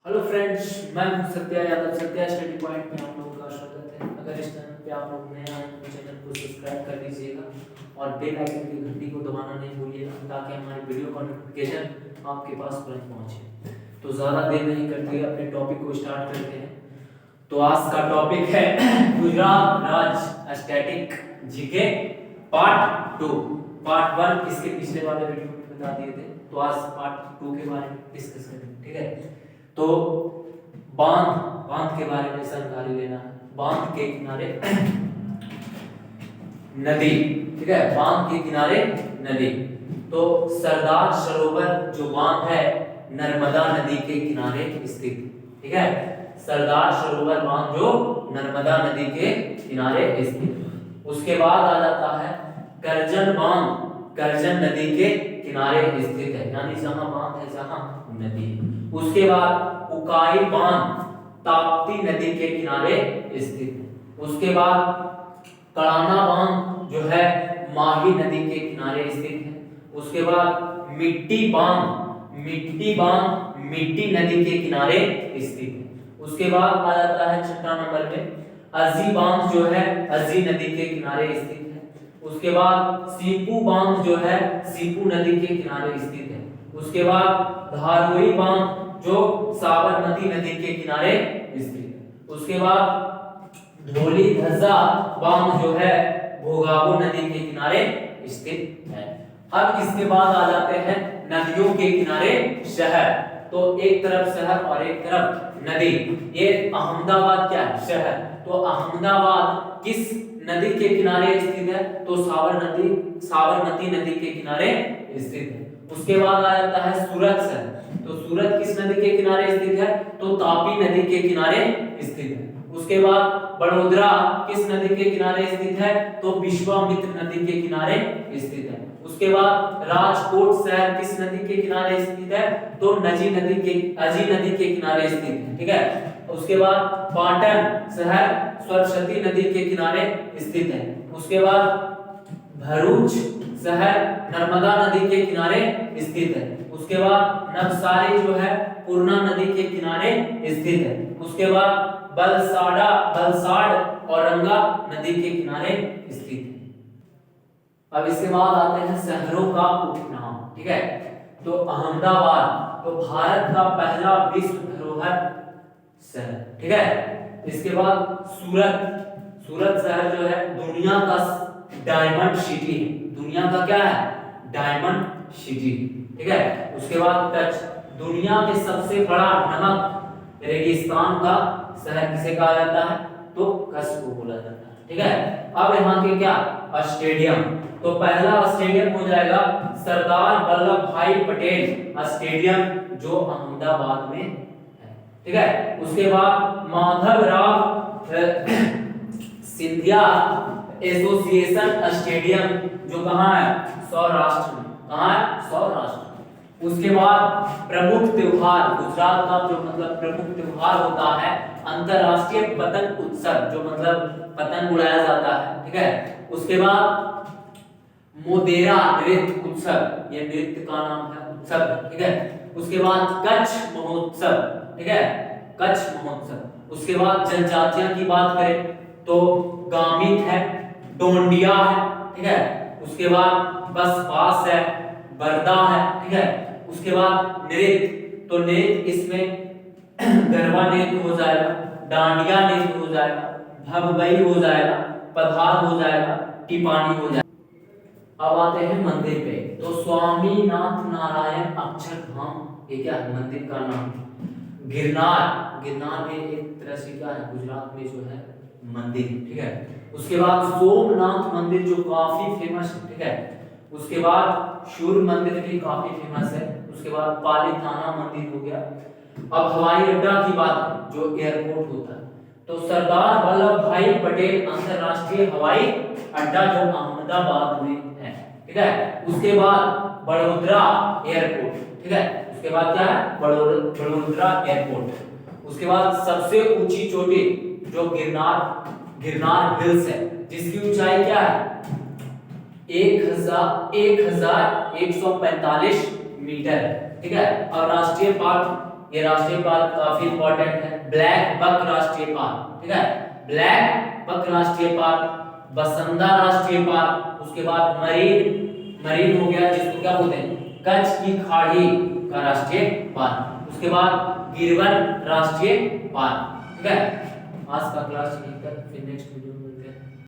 Hello friends, मैं हूं Satya Yadav. Satya study point में आप लोगों का स्वागत है। अगर इस चैनल पे आप लोग नए आए तो चैनल को सब्सक्राइब कर दीजिएगा और बेल आइकन की घंटी को दबाना नहीं भूलिएगा ताकि हमारे वीडियो का नोटिफिकेशन आपके पास तुरंत पहुंचे। तो ज़्यादा देर नहीं करते अपने टॉपिक को स्टार्ट करते हैं। तो आज का टॉपिक है गुजरात राज्य स्टैटिक जीके पार्ट 2। पार्ट 1 इसके पिछले वाले वीडियो में बता दिए थे, तो आज पार्ट 2 के बारे में डिस्कस करेंगे। ठीक है, तो बांध बांध के बारे में जानकारी लेना है। बांध के किनारे नदी, ठीक है, बांध के किनारे नदी। तो सरदार सरोवर जो बांध है नर्मदा नदी के किनारे स्थित, ठीक है। सरदार सरोवर बांध जो नर्मदा नदी के किनारे स्थित। उसके बाद आ जाता है करजन बांध, करजन नदी के किनारे स्थित है, यानी जहां बांध है जहां नदी है। उसके बाद उकाई बांध ताप्ती नदी के किनारे स्थित है। उसके बाद कड़ाना बांध जो है माही नदी के किनारे स्थित है। उसके बाद मिट्टी बांध मिट्टी नदी के किनारे स्थित है। उसके बाद आ जाता है छठा नंबर में अजी बांध जो है अजी नदी के किनारे स्थित है। उसके बाद सीपू बांध जो है सीपू नदी के किनारे स्थित है। उसके बाद धारुई बांध जो साबरमती नदी के किनारे स्थित है। उसके बाद धोली धज्जा बांध जो है भोगाबो नदी के किनारे स्थित है। अब इसके बाद आ जाते हैं नदियों के किनारे शहर। तो एक तरफ शहर और एक तरफ नदी। ये अहमदाबाद क्या है? शहर। तो अहमदाबाद किस नदी के किनारे स्थित है? तो साबरमती नदी के किनारे स्थित है। उसके बाद आ जाता है सूरत शहर। तो सूरत किस नदी के किनारे स्थित है? तो तापी नदी के किनारे स्थित है। उसके बाद बड़ोदरा किस नदी के किनारे स्थित है? तो विश्वामित्र नदी के किनारे स्थित है। उसके बाद राजकोट शहर किस नदी के किनारे स्थित है? तो अजी नदी के किनारे स्थित है, ठीक है। उसके बाद पाटन शहर सरस्वती नदी के किनारे स्थित है। उसके बाद भरूच शहर नर्मदा नदी के किनारे स्थित है। उसके बाद नवसारी जो है पूर्णा नदी के किनारे स्थित है। उसके बाद बलसाड़ औरंगा नदी के किनारे स्थित है। अब इसके बाद आते हैं शहरों का उपनाम, ठीक है। तो अहमदाबाद तो भारत का पहला विश्व धरोहर शहर, ठीक है। इसके बाद सूरत शहर जो है दुनिया का डायमंड सिटी है। दुनिया का क्या है? डायमंड सिटी, ठीक है। उसके बाद कच्छ दुनिया में सबसे बड़ा नमक रेगिस्तान का शहर किसे कहा जाता है? तो कच्छ को बोला जाता है, ठीक है। अब यहाँ के क्या स्टेडियम। तो पहला स्टेडियम हो जाएगा सरदार वल्लभ भाई पटेल स्टेडियम जो अहमदाबाद में है, ठीक है। उसके बाद माधवराव सिंधिया एसोसिएशन स्टेडियम जो कहाँ है? सौराष्ट्र में। कहाँ है? सौराष्ट्र। उसके बाद प्रमुख त्योहार गुजरात का जो मतलब प्रमुख त्योहार होता है अंतरराष्ट्रीय पतंग उत्सव जो मतलब पतंग उड़ाया जाता है, ठीक है। उसके बाद मोदेरा नृत्य उत्सव, ये नृत्य का नाम है, उत्सव, ठीक है। उसके बाद कच्छ महोत्सव, ठीक है, कच्छ महोत्सव। उसके बाद जनजातियां की बात करें तो गामित है, डोंडिया है, ठीक है। उसके बाद बसपास है, बरदा है, ठीक है। उसके बाद नृत्य, तो नृत्य इसमें गरबा नृत्य हो जाएगा, डांडिया नृत्य हो जाएगा, भगवई हो जाएगा, पधार हो जाएगा, टिपानी हो जाएगा। अब आते हैं मंदिर पे। तो स्वामीनाथ नारायण अक्षरधाम, ये क्या है? मंदिर का नाम। गिरनार में एक तरह से क्या है? गुजरात में जो है मंदिर, ठीक है। उसके बाद सोमनाथ मंदिर जो काफी फेमस है, ठीक है। उसके बाद सूर्य मंदिर भी काफी फेमस है। उसके बाद पालीताना मंदिर हो गया। अब हवाई अड्डा की बात जो एयरपोर्ट होता है तो सरदार वल्लभ भाई पटेल अंतरराष्ट्रीय हवाई अड्डा जो अहमदाबाद में है, ठीक है। उसके बाद बड़ोदरा एयरपोर्ट, ठीक है। उसके बाद क्या है? बड़ोदरा एयरपोर्ट। उसके बाद सबसे ऊंची चोटी जो गिरनार हिल्स है जिसकी ऊंचाई क्या है? 1145 मीटर, ठीक है। और राष्ट्रीय पार्क ये राष्ट्रीय पार्क काफी इंपॉर्टेंट है। ब्लैक बक राष्ट्रीय पार्क, ठीक है, ब्लैक बक राष्ट्रीय पार्क, बसंदा राष्ट्रीय पार्क, उसके बाद मरीन हो गया जिसको क्या बोलते हैं कच्छ की खाड़ी का राष्ट्रीय पार्क, उसके बाद गिरवन राष्ट्रीय पार्क। ठीक है, आज का क्लास यहीं तक, फिर नेक्स्ट वीडियो